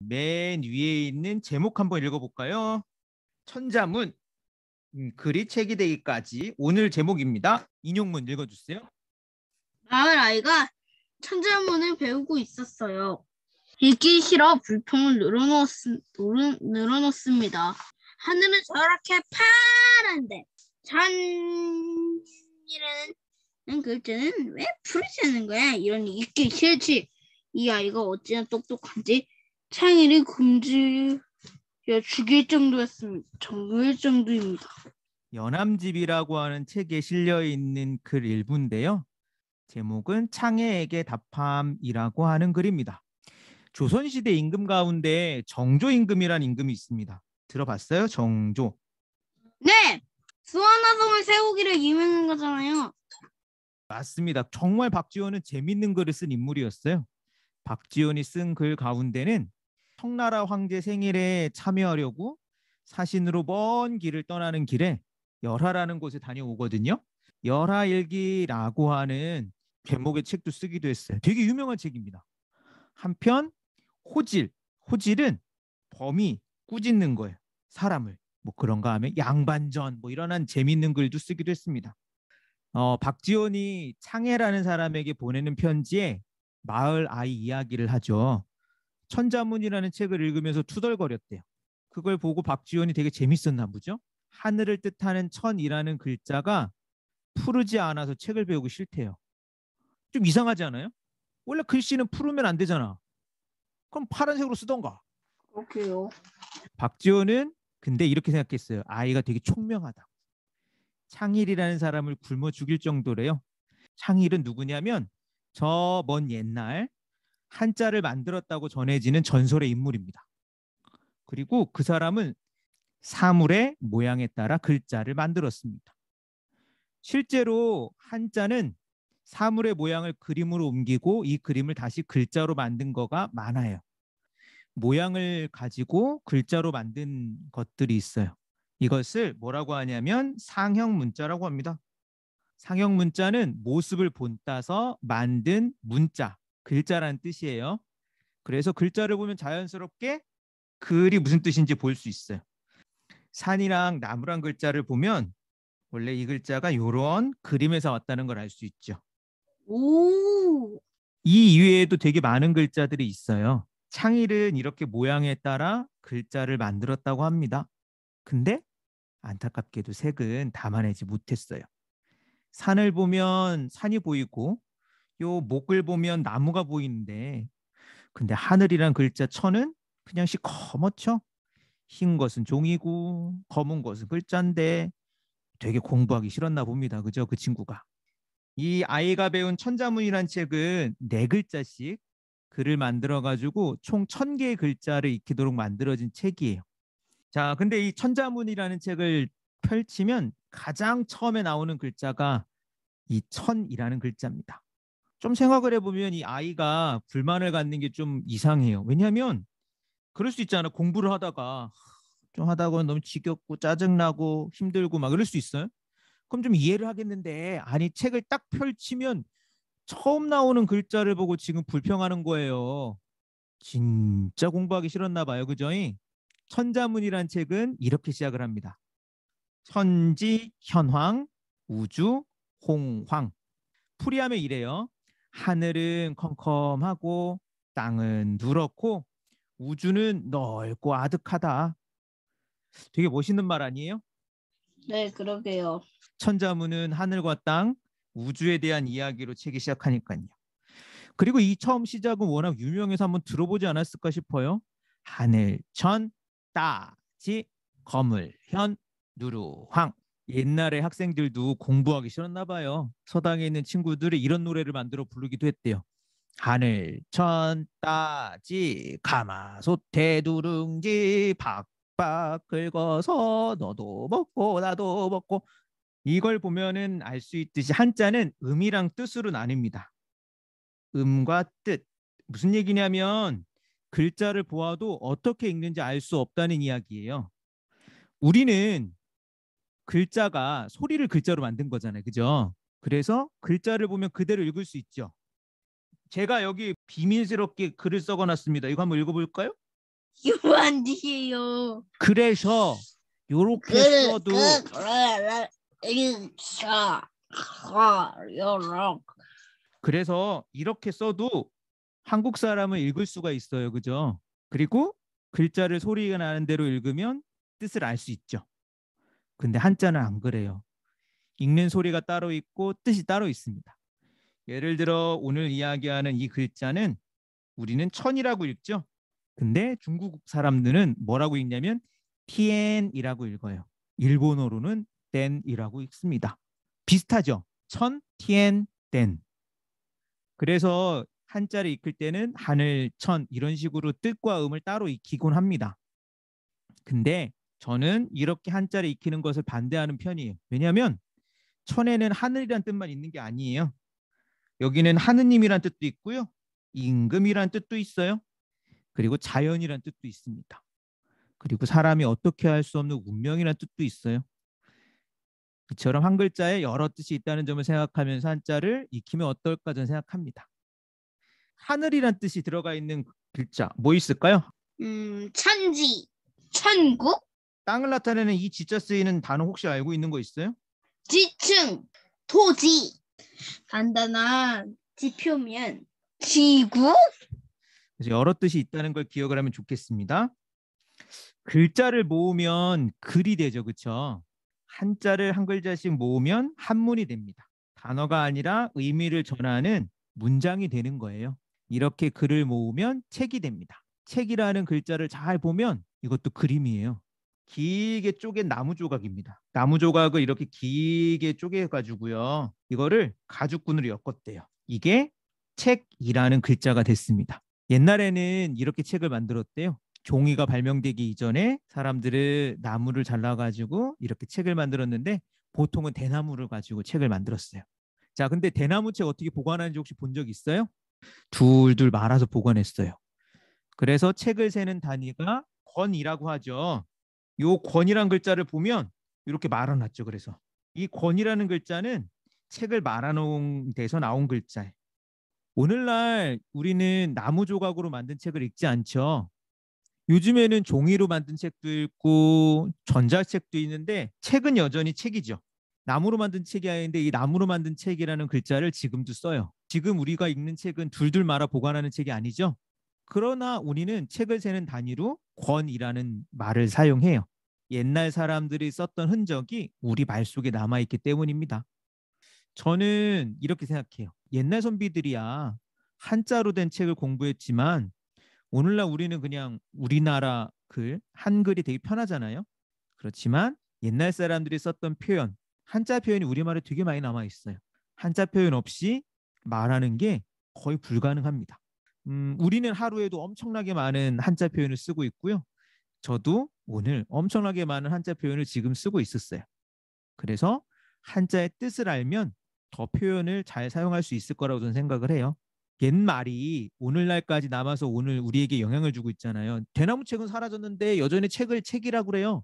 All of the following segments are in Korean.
맨 위에 있는 제목 한번 읽어볼까요? 천자문, 글이 책이 되기까지. 오늘 제목입니다. 인용문 읽어주세요. 마을 아이가 천자문을 배우고 있었어요. 읽기 싫어 불평을 늘어놓습니다. 하늘은 저렇게 파란데 산이라는 글자는 왜 푸르지 않는 거야? 이런 읽기 싫지. 이 아이가 어찌나 똑똑한지 창의를 굶주려 죽일 정도입니다. 연암집이라고 하는 책에 실려있는 글 일부인데요. 제목은 창해에게 답함이라고 하는 글입니다. 조선시대 임금 가운데 정조임금이라는 임금이 있습니다. 들어봤어요? 정조. 네! 수원화성을 세우기를 유명한 거잖아요. 맞습니다. 정말 박지원은 재밌는 글을 쓴 인물이었어요. 박지원이 쓴 글 가운데는 청나라 황제 생일에 참여하려고 사신으로 먼 길을 떠나는 길에 열하라는 곳에 다녀오거든요. 열하일기라고 하는 제목의 책도 쓰기도 했어요. 되게 유명한 책입니다. 한편 호질은 범이 꾸짖는 거예요. 사람을. 뭐 그런가 하면 양반전 뭐 이런 재밌는 글도 쓰기도 했습니다. 박지원이 창해라는 사람에게 보내는 편지에 마을 아이 이야기를 하죠. 천자문이라는 책을 읽으면서 투덜거렸대요. 그걸 보고 박지원이 되게 재밌었나 보죠. 하늘을 뜻하는 천이라는 글자가 푸르지 않아서 책을 배우기 싫대요. 좀 이상하지 않아요? 원래 글씨는 푸르면 안 되잖아. 그럼 파란색으로 쓰던가. 그렇게요. 박지원은 근데 이렇게 생각했어요. 아이가 되게 총명하다. 창일이라는 사람을 굶어 죽일 정도래요. 창일은 누구냐면 저 먼 옛날 한자를 만들었다고 전해지는 전설의 인물입니다. 그리고 그 사람은 사물의 모양에 따라 글자를 만들었습니다. 실제로 한자는 사물의 모양을 그림으로 옮기고 이 그림을 다시 글자로 만든 거가 많아요. 모양을 가지고 글자로 만든 것들이 있어요. 이것을 뭐라고 하냐면 상형 문자라고 합니다. 상형 문자는 모습을 본따서 만든 문자, 글자라는 뜻이에요. 그래서 글자를 보면 자연스럽게 글이 무슨 뜻인지 볼 수 있어요. 산이랑 나무랑 글자를 보면 원래 이 글자가 이런 그림에서 왔다는 걸 알 수 있죠. 오! 이 이외에도 되게 많은 글자들이 있어요. 창일은 이렇게 모양에 따라 글자를 만들었다고 합니다. 근데 안타깝게도 색은 담아내지 못했어요. 산을 보면 산이 보이고 요 목을 보면 나무가 보이는데 근데 하늘이란 글자 천은 그냥 시커멓죠. 흰 것은 종이고 검은 것은 글자인데 되게 공부하기 싫었나 봅니다. 그죠? 그 친구가. 이 아이가 배운 천자문이란 책은 네 글자씩 글을 만들어가지고 총 1000개의 글자를 익히도록 만들어진 책이에요. 자, 근데 이 천자문이라는 책을 펼치면 가장 처음에 나오는 글자가 이 천이라는 글자입니다. 좀 생각을 해보면 이 아이가 불만을 갖는 게 좀 이상해요. 왜냐하면 그럴 수 있잖아. 공부를 하다가 좀 하다가 너무 지겹고 짜증나고 힘들고 막 그럴 수 있어요. 그럼 좀 이해를 하겠는데 아니 책을 딱 펼치면 처음 나오는 글자를 보고 지금 불평하는 거예요. 진짜 공부하기 싫었나 봐요. 그죠? 천자문이란 책은 이렇게 시작을 합니다. 천지, 현황, 우주, 홍황. 풀이하면 이래요. 하늘은 컴컴하고 땅은 누렇고 우주는 넓고 아득하다. 되게 멋있는 말 아니에요? 네, 그러게요. 천자문은 하늘과 땅, 우주에 대한 이야기로 책이 시작하니까요. 그리고 이 처음 시작은 워낙 유명해서 한번 들어보지 않았을까 싶어요. 하늘, 천, 따지, 거물, 현, 누루, 황. 옛날에 학생들도 공부하기 싫었나 봐요. 서당에 있는 친구들이 이런 노래를 만들어 부르기도 했대요. 하늘, 천, 따지, 가마솥에 누룽지, 박박 긁어서 너도 먹고 나도 먹고. 이걸 보면은 알 수 있듯이 한자는 음이랑 뜻으로 나뉩니다. 음과 뜻. 무슨 얘기냐면 글자를 보아도 어떻게 읽는지 알 수 없다는 이야기예요. 우리는 글자가 소리를 글자로 만든 거잖아요. 그죠? 그래서 글자를 보면 그대로 읽을 수 있죠. 제가 여기 비밀스럽게 글을 써놨습니다. 이거 한번 읽어볼까요? 유한디예요. 그래서 요렇게 써도 그래서 이렇게 써도 한국 사람은 읽을 수가 있어요. 그죠? 그리고 글자를 소리가 나는 대로 읽으면 뜻을 알 수 있죠. 근데 한자는 안 그래요. 읽는 소리가 따로 있고 뜻이 따로 있습니다. 예를 들어 오늘 이야기하는 이 글자는 우리는 천이라고 읽죠. 근데 중국 사람들은 뭐라고 읽냐면 티엔이라고 읽어요. 일본어로는 댄이라고 읽습니다. 비슷하죠? 천, 티엔, 댄. 그래서 한자를 익힐 때는 하늘, 천 이런 식으로 뜻과 음을 따로 익히곤 합니다. 근데 저는 이렇게 한자를 익히는 것을 반대하는 편이에요. 왜냐하면 천에는 하늘이란 뜻만 있는 게 아니에요. 여기는 하느님이란 뜻도 있고요. 임금이란 뜻도 있어요. 그리고 자연이란 뜻도 있습니다. 그리고 사람이 어떻게 할 수 없는 운명이란 뜻도 있어요. 이처럼 한 글자에 여러 뜻이 있다는 점을 생각하면서 한자를 익히면 어떨까 저는 생각합니다. 하늘이란 뜻이 들어가 있는 글자 뭐 있을까요? 천지, 천국, 땅을 나타내는 이 지자 쓰이는 단어 혹시 알고 있는 거 있어요? 지층, 토지, 간단한 지표면, 지구, 그래서 여러 뜻이 있다는 걸 기억을 하면 좋겠습니다. 글자를 모으면 글이 되죠. 그렇죠? 한자를 한 글자씩 모으면 한문이 됩니다. 단어가 아니라 의미를 전하는 문장이 되는 거예요. 이렇게 글을 모으면 책이 됩니다. 책이라는 글자를 잘 보면 이것도 그림이에요. 길게 쪼갠 나무 조각입니다. 나무 조각을 이렇게 길게 쪼개가지고요. 이거를 가죽끈으로 엮었대요. 이게 책이라는 글자가 됐습니다. 옛날에는 이렇게 책을 만들었대요. 종이가 발명되기 이전에 사람들은 나무를 잘라가지고 이렇게 책을 만들었는데 보통은 대나무를 가지고 책을 만들었어요. 자, 근데 대나무 책 어떻게 보관하는지 혹시 본 적 있어요? 둘둘 말아서 보관했어요. 그래서 책을 세는 단위가 권이라고 하죠. 요 권이란 글자를 보면 이렇게 말아놨죠. 그래서 이 권이라는 글자는 책을 말아놓은 데서 나온 글자예요. 오늘날 우리는 나무 조각으로 만든 책을 읽지 않죠. 요즘에는 종이로 만든 책도 있고 전자책도 있는데 책은 여전히 책이죠. 나무로 만든 책이 아닌데 이 나무로 만든 책이라는 글자를 지금도 써요. 지금 우리가 읽는 책은 둘둘 말아 보관하는 책이 아니죠. 그러나 우리는 책을 세는 단위로 권이라는 말을 사용해요. 옛날 사람들이 썼던 흔적이 우리 말 속에 남아있기 때문입니다. 저는 이렇게 생각해요. 옛날 선비들이야 한자로 된 책을 공부했지만 오늘날 우리는 그냥 우리나라 글, 한글이 되게 편하잖아요. 그렇지만 옛날 사람들이 썼던 표현, 한자 표현이 우리말에 되게 많이 남아 있어요. 한자 표현 없이 말하는 게 거의 불가능합니다. 우리는 하루에도 엄청나게 많은 한자 표현을 쓰고 있고요. 저도 오늘 엄청나게 많은 한자 표현을 지금 쓰고 있었어요. 그래서 한자의 뜻을 알면 더 표현을 잘 사용할 수 있을 거라고 저는 생각을 해요. 옛말이 오늘날까지 남아서 오늘 우리에게 영향을 주고 있잖아요. 대나무 책은 사라졌는데 여전히 책을 책이라고 그래요.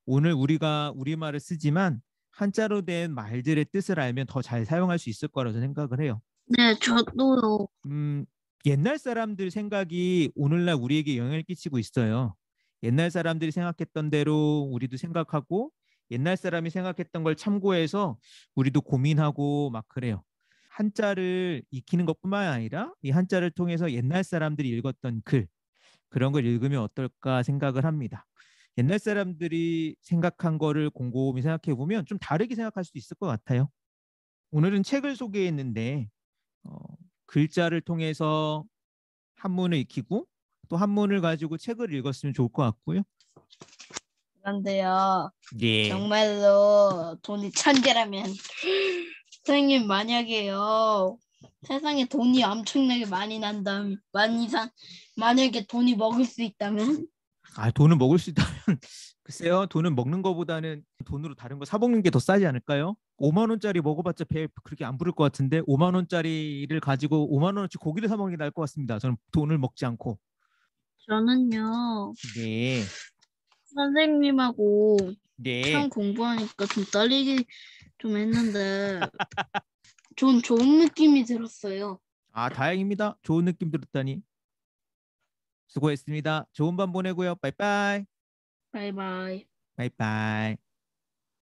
오늘 우리가 우리말을 쓰지만 한자로 된 말들의 뜻을 알면 더 잘 사용할 수 있을 거라고 생각을 해요. 네, 저도요. 옛날 사람들 생각이 오늘날 우리에게 영향을 끼치고 있어요. 옛날 사람들이 생각했던 대로 우리도 생각하고 옛날 사람이 생각했던 걸 참고해서 우리도 고민하고 막 그래요. 한자를 익히는 것뿐만 아니라 이 한자를 통해서 옛날 사람들이 읽었던 글 그런 걸 읽으면 어떨까 생각을 합니다. 옛날 사람들이 생각한 거를 곰곰이 생각해 보면 좀 다르게 생각할 수도 있을 것 같아요. 오늘은 책을 소개했는데 어, 글자를 통해서 한문을 익히고 또 한문을 가지고 책을 읽었으면 좋을 것 같고요. 그런데요, 예. 정말로 돈이 천개라면 선생님 만약에요 세상에 돈이 엄청나게 많이 난다면 만약에 돈이 먹을 수 있다면 돈을 먹을 수 있다면 글쎄요. 돈은 먹는 거보다는 돈으로 다른 거 사 먹는 게 더 싸지 않을까요? 5만 원짜리 먹어봤자 배 그렇게 안 부를 것 같은데 5만 원짜리를 가지고 5만 원어치 고기를 사 먹는 게 나을 것 같습니다. 저는 돈을 먹지 않고. 저는요 네. 선생님하고 네. 참 공부하니까 좀 떨리기 좀 했는데 전 좋은 느낌이 들었어요. 다행입니다. 좋은 느낌 들었다니. 수고했습니다. 좋은 밤 보내고요. 빠이빠이. 바이바이. 빠이빠이.